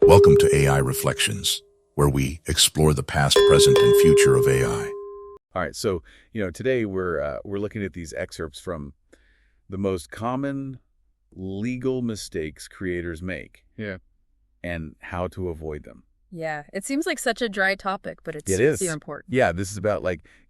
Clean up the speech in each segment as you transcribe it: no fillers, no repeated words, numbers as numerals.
Welcome to AI Reflections, where we explore the past, present, and future of AI. All right, so today we're looking at these excerpts from the most common legal mistakes creators make. Yeah. And how to avoid them. Yeah, it seems like such a dry topic, but it's It is. super important. Yeah, this is about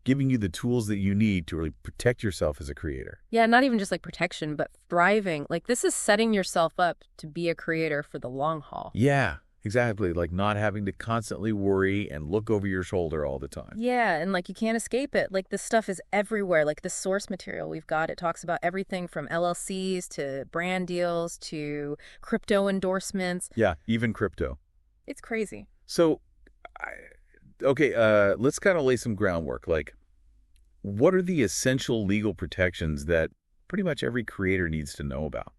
giving you the tools that you need to really protect yourself as a creator. Yeah, not even just protection, but thriving. This is setting yourself up to be a creator for the long haul. Yeah, exactly. Not having to constantly worry and look over your shoulder all the time. Yeah, and you can't escape it. This stuff is everywhere. The source material we've got, it talks about everything from LLCs to brand deals to crypto endorsements. Yeah, even crypto. It's crazy. So, let's kind of lay some groundwork. What are the essential legal protections that pretty much every creator needs to know about?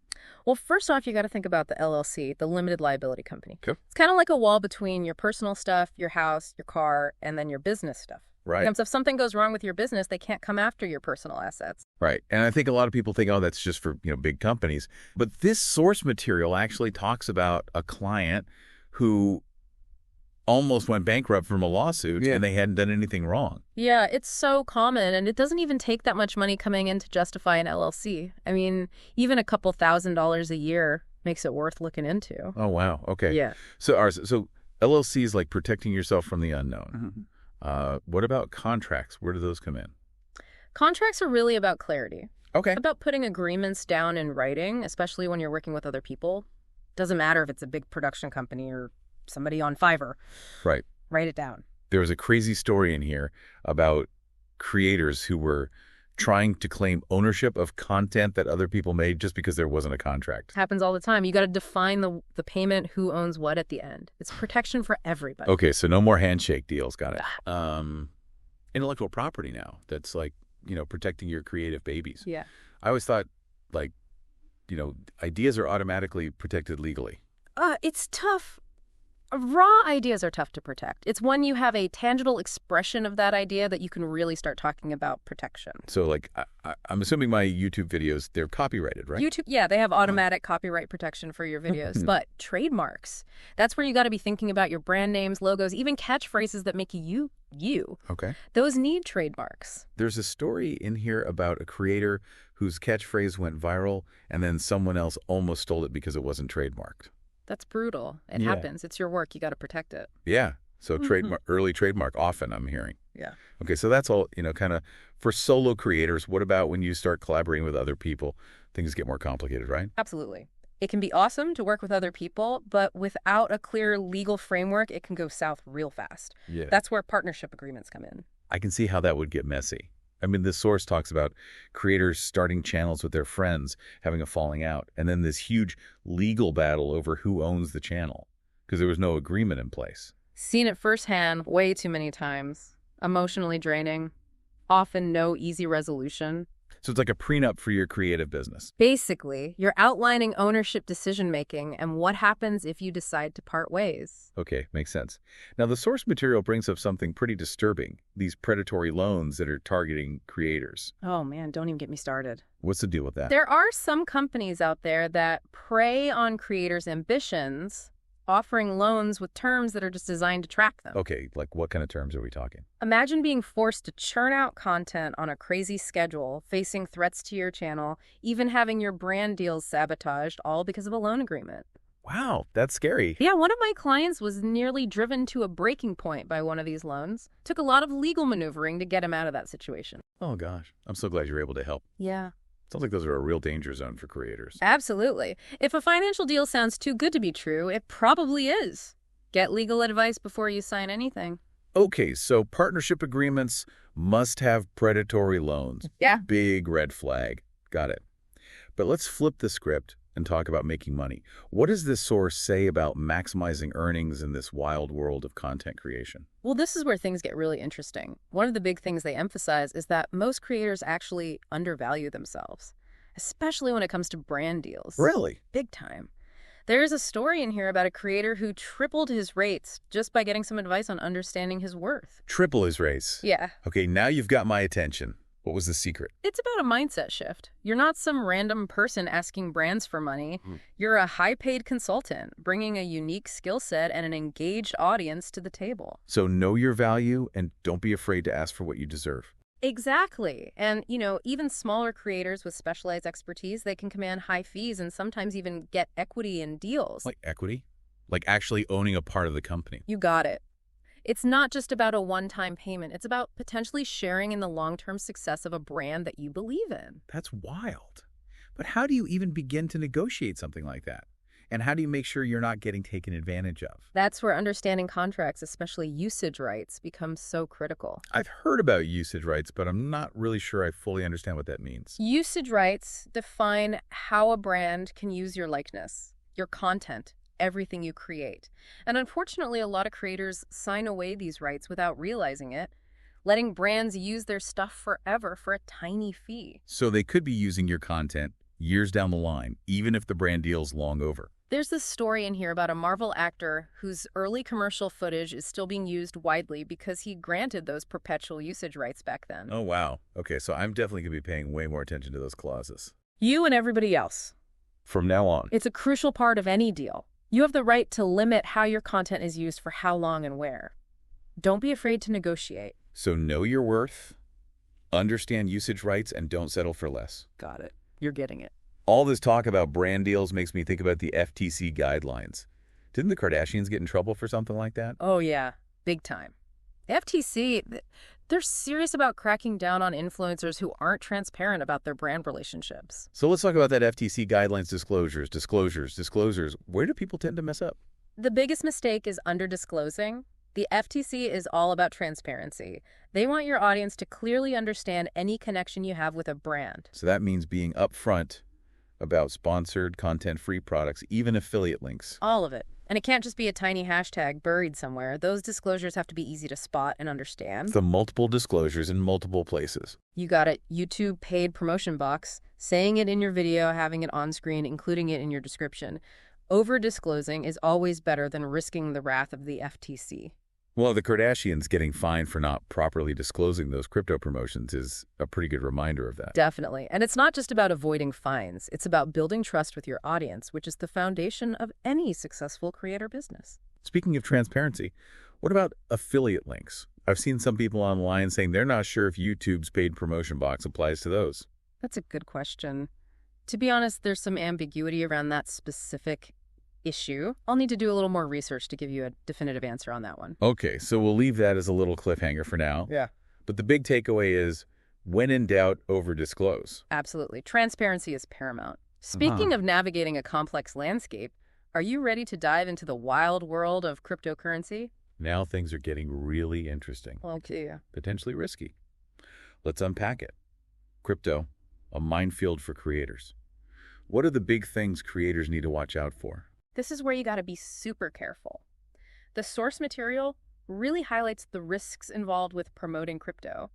Well, first off, you got to think about the LLC, the limited liability company. Okay. It's kind of like a wall between your personal stuff, your house, your car, and then your business stuff. Right. So if something goes wrong with your business, they can't come after your personal assets. Right. And I think a lot of people think, oh, that's just for big companies. But this source material actually talks about a client who almost went bankrupt from a lawsuit and they hadn't done anything wrong. Yeah, it's so common, and it doesn't even take that much money coming in to justify an LLC. I mean, even a couple $1,000s a year makes it worth looking into. Oh, wow. Okay. Yeah. So LLC is like protecting yourself from the unknown. Mm-hmm. What about contracts? Where do those come in? Contracts are really about clarity. Okay. About putting agreements down in writing, especially when you're working with other people. Doesn't matter if it's a big production company or somebody on Fiverr. Right. Write it down. There was a crazy story in here about creators who were trying to claim ownership of content that other people made just because there wasn't a contract. Happens all the time. You got to define the payment, who owns what at the end. It's protection for everybody. Okay, so no more handshake deals. Got it. Intellectual property now. That's protecting your creative babies. Yeah. I always thought ideas are automatically protected legally. It's tough. Raw ideas are tough to protect. It's when you have a tangible expression of that idea that you can really start talking about protection. So, I'm assuming my YouTube videos, they're copyrighted, right? YouTube, yeah, they have automatic copyright protection for your videos. But trademarks, that's where you got to be thinking about your brand names, logos, even catchphrases that make you. Okay. Those need trademarks. There's a story in here about a creator whose catchphrase went viral, and then someone else almost stole it because it wasn't trademarked. That's brutal. It happens. It's your work. You got to protect it. Yeah. So early trademark, often I'm hearing. Yeah. Okay, so that's all, kind of for solo creators. What about when you start collaborating with other people? Things get more complicated, right? Absolutely. It can be awesome to work with other people, but without a clear legal framework, it can go south real fast. Yeah. That's where partnership agreements come in. I can see how that would get messy. I mean, this source talks about creators starting channels with their friends, having a falling out, and then this huge legal battle over who owns the channel because there was no agreement in place. Seen it firsthand way too many times. Emotionally draining. Often no easy resolution. So it's like a prenup for your creative business. Basically, you're outlining ownership decision-making and what happens if you decide to part ways. Okay, makes sense. Now, the source material brings up something pretty disturbing, these predatory loans that are targeting creators. Oh, man, don't even get me started. What's the deal with that? There are some companies out there that prey on creators' ambitions, offering loans with terms that are just designed to track them. Okay, what kind of terms are we talking? Imagine being forced to churn out content on a crazy schedule, facing threats to your channel, even having your brand deals sabotaged, all because of a loan agreement. Wow, that's scary. Yeah, one of my clients was nearly driven to a breaking point by one of these loans. Took a lot of legal maneuvering to get him out of that situation. Oh, gosh. I'm so glad you're able to help. Yeah. Sounds like those are a real danger zone for creators. Absolutely. If a financial deal sounds too good to be true, it probably is. Get legal advice before you sign anything. Okay, so partnership agreements must have predatory loans. Yeah. Big red flag. Got it. But let's flip the script and talk about making money. What does this source say about maximizing earnings in this wild world of content creation? Well, this is where things get really interesting. One of the big things they emphasize is that most creators actually undervalue themselves, especially when it comes to brand deals. Really? Big time. There's a story in here about a creator who tripled his rates just by getting some advice on understanding his worth. Triple his rates. Yeah. Okay, now you've got my attention. What was the secret? It's about a mindset shift. You're not some random person asking brands for money. You're a high-paid consultant, bringing a unique skill set and an engaged audience to the table. So know your value and don't be afraid to ask for what you deserve. Exactly. And, even smaller creators with specialized expertise, they can command high fees and sometimes even get equity in deals. Like equity? Like actually owning a part of the company. You got it. It's not just about a one-time payment. It's about potentially sharing in the long-term success of a brand that you believe in. That's wild. But how do you even begin to negotiate something like that? And how do you make sure you're not getting taken advantage of? That's where understanding contracts, especially usage rights, becomes so critical. I've heard about usage rights, but I'm not really sure I fully understand what that means. Usage rights define how a brand can use your likeness, your content, everything you create. And unfortunately, a lot of creators sign away these rights without realizing it, letting brands use their stuff forever for a tiny fee. So they could be using your content years down the line, even if the brand deal's long over. There's this story in here about a Marvel actor whose early commercial footage is still being used widely because he granted those perpetual usage rights back then. Oh, wow. Okay, so I'm definitely going to be paying way more attention to those clauses. You and everybody else. From now on. It's a crucial part of any deal. You have the right to limit how your content is used for how long and where. Don't be afraid to negotiate. So know your worth, understand usage rights, and don't settle for less. Got it. You're getting it. All this talk about brand deals makes me think about the FTC guidelines. Didn't the Kardashians get in trouble for something like that? Oh, yeah. Big time. The FTC, they're serious about cracking down on influencers who aren't transparent about their brand relationships. So let's talk about that FTC guidelines disclosures. Where do people tend to mess up? The biggest mistake is under-disclosing. The FTC is all about transparency. They want your audience to clearly understand any connection you have with a brand. So that means being upfront about sponsored, content-free products, even affiliate links. All of it. And it can't just be a tiny hashtag buried somewhere. Those disclosures have to be easy to spot and understand. The multiple disclosures in multiple places. You got it. YouTube paid promotion box, saying it in your video, having it on screen, including it in your description. Over-disclosing is always better than risking the wrath of the FTC. Well, the Kardashians getting fined for not properly disclosing those crypto promotions is a pretty good reminder of that. Definitely. And it's not just about avoiding fines. It's about building trust with your audience, which is the foundation of any successful creator business. Speaking of transparency, what about affiliate links? I've seen some people online saying they're not sure if YouTube's paid promotion box applies to those. That's a good question. To be honest, there's some ambiguity around that specific issue. I'll need to do a little more research to give you a definitive answer on that one. Okay, so we'll leave that as a little cliffhanger for now. Yeah. But the big takeaway is, when in doubt, over-disclose. Absolutely. Transparency is paramount. Speaking of navigating a complex landscape, are you ready to dive into the wild world of cryptocurrency? Now things are getting really interesting. Okay. Potentially risky. Let's unpack it. Crypto, a minefield for creators. What are the big things creators need to watch out for? This is where you got to be super careful. The source material really highlights the risks involved with promoting crypto,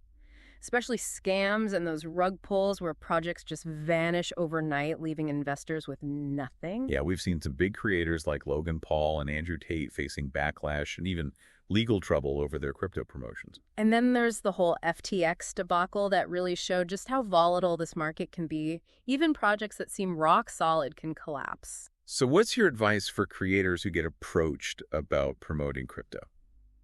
especially scams and those rug pulls where projects just vanish overnight, leaving investors with nothing. Yeah, we've seen some big creators like Logan Paul and Andrew Tate facing backlash and even legal trouble over their crypto promotions. And then there's the whole FTX debacle that really showed just how volatile this market can be. Even projects that seem rock solid can collapse. So what's your advice for creators who get approached about promoting crypto?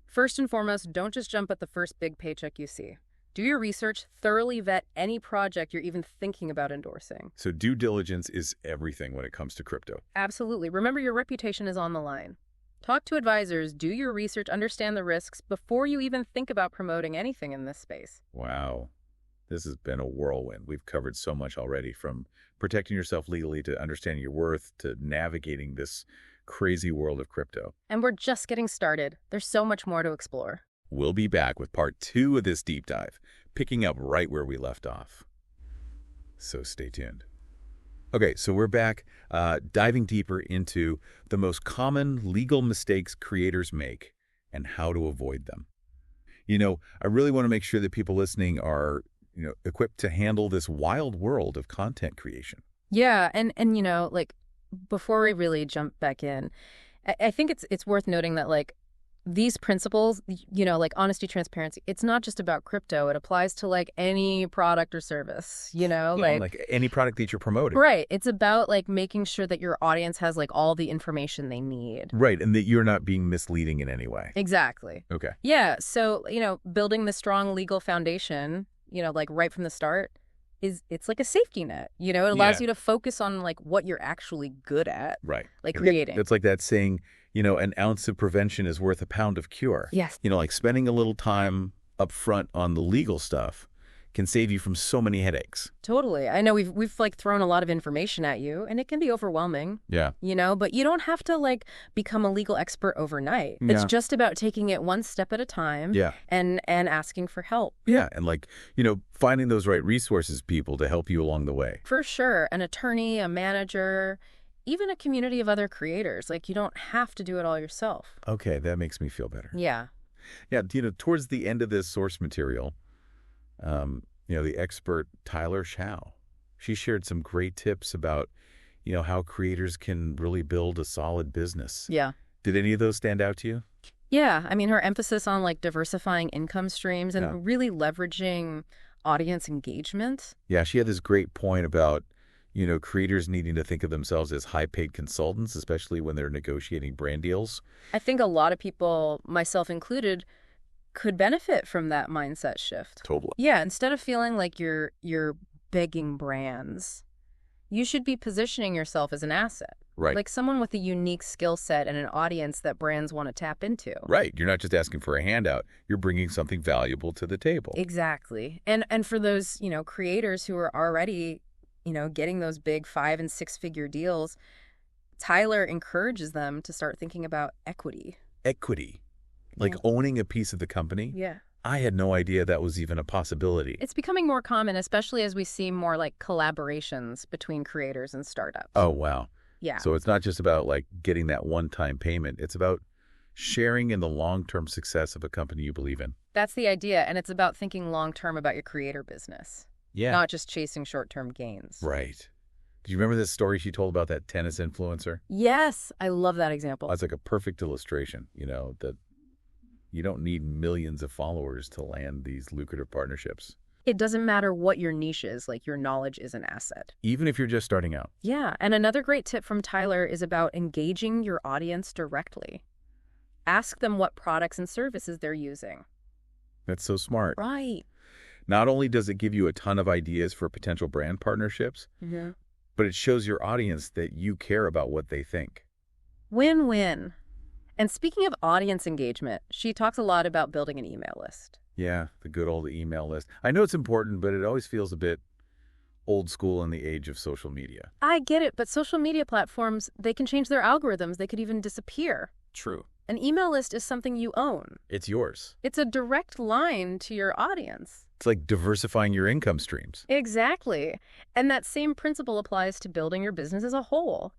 First and foremost, don't just jump at the first big paycheck you see. Do your research, thoroughly vet any project you're even thinking about endorsing. So due diligence is everything when it comes to crypto. Absolutely. Remember, your reputation is on the line. Talk to advisors, do your research, understand the risks before you even think about promoting anything in this space. Wow. This has been a whirlwind. We've covered so much already, from protecting yourself legally to understanding your worth to navigating this crazy world of crypto. And we're just getting started. There's so much more to explore. We'll be back with part 2 of this deep dive, picking up right where we left off. So stay tuned. Okay, so we're back, diving deeper into the most common legal mistakes creators make and how to avoid them. You know, I really want to make sure that people listening are equipped to handle this wild world of content creation. Yeah, and before we really jump back in, I think it's worth noting that these principles, like honesty, transparency, it's not just about crypto. It applies to like any product or service, Like any product that you're promoting. Right. It's about like making sure that your audience has like all the information they need. Right. And that you're not being misleading in any way. Exactly. Okay. Yeah. So, building the strong legal foundation, like right from the start it's like a safety net. It allows you to focus on like what you're actually good at. Right. Like creating. It's like that saying, an ounce of prevention is worth a pound of cure. Yes. Like spending a little time up front on the legal stuff can save you from so many headaches. Totally. I know we've like thrown a lot of information at you and it can be overwhelming. Yeah. But you don't have to like become a legal expert overnight. Yeah. It's just about taking it one step at a time. Yeah. And asking for help. Yeah. And like, finding those right resources, people to help you along the way. For sure. An attorney, a manager, even a community of other creators. Like you don't have to do it all yourself. Okay. That makes me feel better. Yeah. Yeah. Towards the end of this source material, the expert Tyler Shao, she shared some great tips about, how creators can really build a solid business. Yeah. Did any of those stand out to you? Yeah. I mean, her emphasis on like diversifying income streams and really leveraging audience engagement. Yeah. She had this great point about, creators needing to think of themselves as high-paid consultants, especially when they're negotiating brand deals. I think a lot of people, myself included, could benefit from that mindset shift. Totally. Yeah, instead of feeling like you're begging brands, you should be positioning yourself as an asset. Right. Like someone with a unique skill set and an audience that brands want to tap into. Right. You're not just asking for a handout. You're bringing something valuable to the table. Exactly. And for those, creators who are already, getting those big 5- and 6-figure deals, Tyler encourages them to start thinking about equity. Equity. Like owning a piece of the company? Yeah. I had no idea that was even a possibility. It's becoming more common, especially as we see more like collaborations between creators and startups. Oh, wow. Yeah. So it's not just about like getting that one-time payment. It's about sharing in the long-term success of a company you believe in. That's the idea. And it's about thinking long-term about your creator business. Yeah. Not just chasing short-term gains. Right. Do you remember this story she told about that tennis influencer? Yes. I love that example. That's like a perfect illustration, that you don't need millions of followers to land these lucrative partnerships. It doesn't matter what your niche is, like your knowledge is an asset. Even if you're just starting out. Yeah, and another great tip from Tyler is about engaging your audience directly. Ask them what products and services they're using. That's so smart. Right. Not only does it give you a ton of ideas for potential brand partnerships, but it shows your audience that you care about what they think. Win-win. And speaking of audience engagement, she talks a lot about building an email list. Yeah, the good old email list. I know it's important, but it always feels a bit old school in the age of social media. I get it, but social media platforms, they can change their algorithms. They could even disappear. True. An email list is something you own. It's yours. It's a direct line to your audience. It's like diversifying your income streams. Exactly. And that same principle applies to building your business as a whole.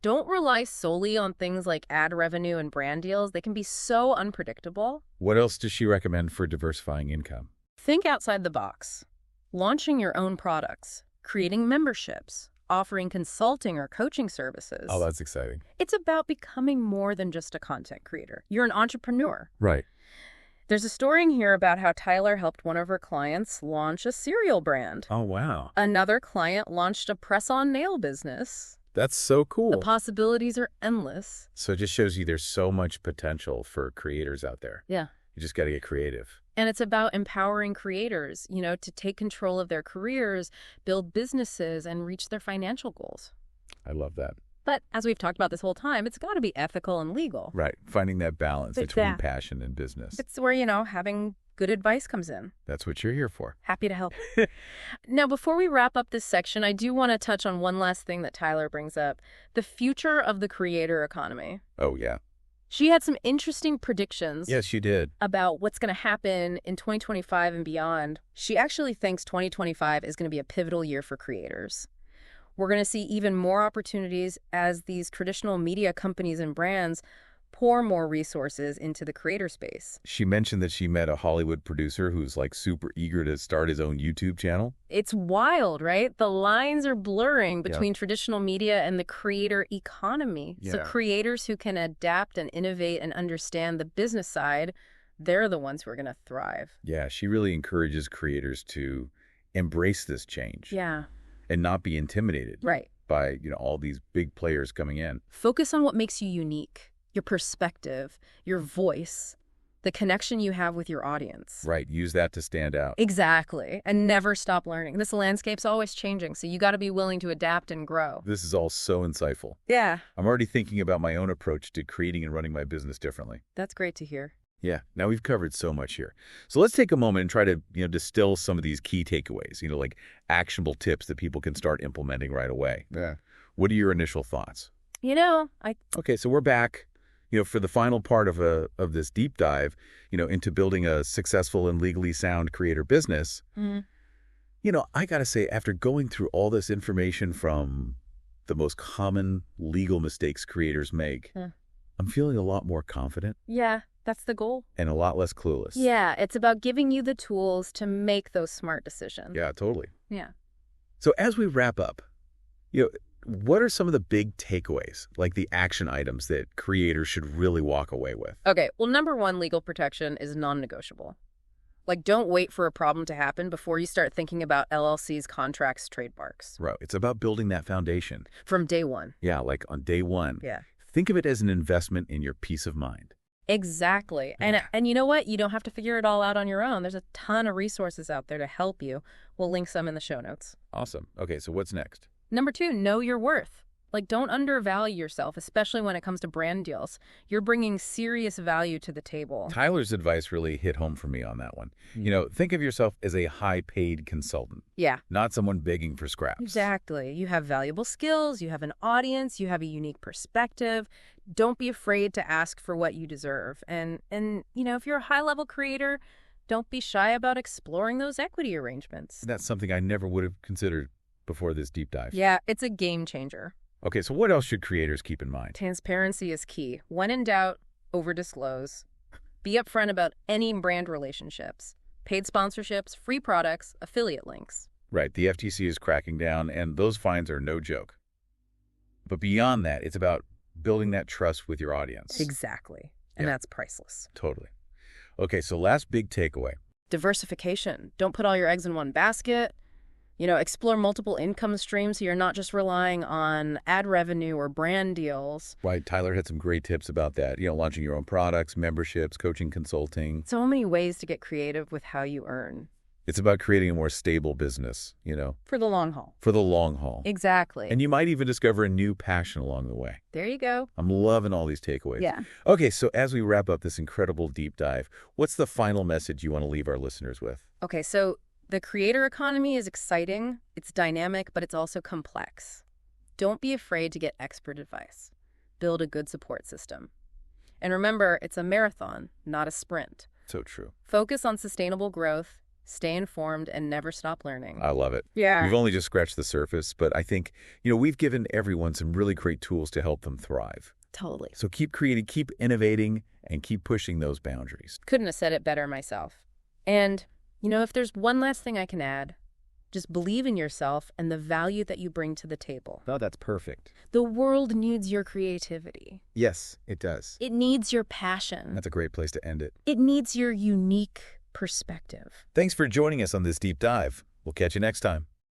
Don't rely solely on things like ad revenue and brand deals. They can be so unpredictable. What else does she recommend for diversifying income? Think outside the box. Launching your own products, creating memberships, offering consulting or coaching services. Oh, that's exciting. It's about becoming more than just a content creator. You're an entrepreneur. Right. There's a story in here about how Tyler helped one of her clients launch a cereal brand. Oh, wow. Another client launched a press-on nail business. That's so cool. The possibilities are endless. So it just shows you there's so much potential for creators out there. Yeah. You just got to get creative. And it's about empowering creators, to take control of their careers, build businesses, and reach their financial goals. I love that. But as we've talked about this whole time, it's got to be ethical and legal. Right. Finding that balance between passion and business. It's where, having good advice comes in. That's what you're here for. Happy to help. Now, before we wrap up this section, I do want to touch on one last thing that Tyler brings up, the future of the creator economy. Oh, yeah. She had some interesting predictions. Yes, she did. About what's going to happen in 2025 and beyond. She actually thinks 2025 is going to be a pivotal year for creators. We're going to see even more opportunities as these traditional media companies and brands pour more resources into the creator space. She mentioned that she met a Hollywood producer who's like super eager to start his own YouTube channel. It's wild, right? The lines are blurring between traditional media and the creator economy. So creators who can adapt and innovate and understand the business side, they're the ones who are going to thrive. Yeah, she really encourages creators to embrace this change. Yeah. And not be intimidated. Right. By, all these big players coming in. Focus on what makes you unique, your perspective, your voice, the connection you have with your audience. Right. Use that to stand out. Exactly. And never stop learning. This landscape's always changing, so you got to be willing to adapt and grow. This is all so insightful. Yeah. I'm already thinking about my own approach to creating and running my business differently. That's great to hear. Yeah. Now we've covered so much here. So let's take a moment and try to, distill some of these key takeaways, like actionable tips that people can start implementing right away. Yeah. What are your initial thoughts? Okay, so we're back, for the final part of this deep dive, into building a successful and legally sound creator business. I got to say, after going through all this information from the most common legal mistakes creators make, I'm feeling a lot more confident. Yeah. That's the goal. And a lot less clueless. Yeah, it's about giving you the tools to make those smart decisions. Yeah, totally. Yeah. So as we wrap up, what are some of the big takeaways, like the action items that creators should really walk away with? Okay, well, number one, legal protection is non-negotiable. Like, don't wait for a problem to happen before you start thinking about LLCs, contracts, trademarks. Right. It's about building that foundation. From day one. Yeah, like on day one. Yeah. Think of it as an investment in your peace of mind. Exactly. And you know what? You don't have to figure it all out on your own. There's a ton of resources out there to help you. We'll link some in the show notes. Awesome. Okay, so what's next? Number two, know your worth. Like, don't undervalue yourself, especially when it comes to brand deals. You're bringing serious value to the table. Tyler's advice really hit home for me on that one. Think of yourself as a high-paid consultant. Yeah. Not someone begging for scraps. Exactly. You have valuable skills, you have an audience, you have a unique perspective. Don't be afraid to ask for what you deserve. And if you're a high-level creator, don't be shy about exploring those equity arrangements. That's something I never would have considered before this deep dive. Yeah, it's a game changer. Okay, so what else should creators keep in mind? Transparency is key. When in doubt, over-disclose. Be upfront about any brand relationships, paid sponsorships, free products, affiliate links. Right, the FTC is cracking down, and those fines are no joke. But beyond that, it's about building that trust with your audience. Exactly, and that's priceless. Totally. Okay, so last big takeaway. Diversification. Don't put all your eggs in one basket. Explore multiple income streams so you're not just relying on ad revenue or brand deals. Right. Tyler had some great tips about that. Launching your own products, memberships, coaching, consulting. So many ways to get creative with how you earn. It's about creating a more stable business, For the long haul. For the long haul. Exactly. And you might even discover a new passion along the way. There you go. I'm loving all these takeaways. Yeah. Okay, so as we wrap up this incredible deep dive, what's the final message you want to leave our listeners with? Okay, so the creator economy is exciting, it's dynamic, but it's also complex. Don't be afraid to get expert advice. Build a good support system. And remember, it's a marathon, not a sprint. So true. Focus on sustainable growth, stay informed, and never stop learning. I love it. Yeah. We've only just scratched the surface, but I think, we've given everyone some really great tools to help them thrive. Totally. So keep creating, keep innovating, and keep pushing those boundaries. Couldn't have said it better myself. And if there's one last thing I can add, just believe in yourself and the value that you bring to the table. Oh, that's perfect. The world needs your creativity. Yes, it does. It needs your passion. That's a great place to end it. It needs your unique perspective. Thanks for joining us on this deep dive. We'll catch you next time.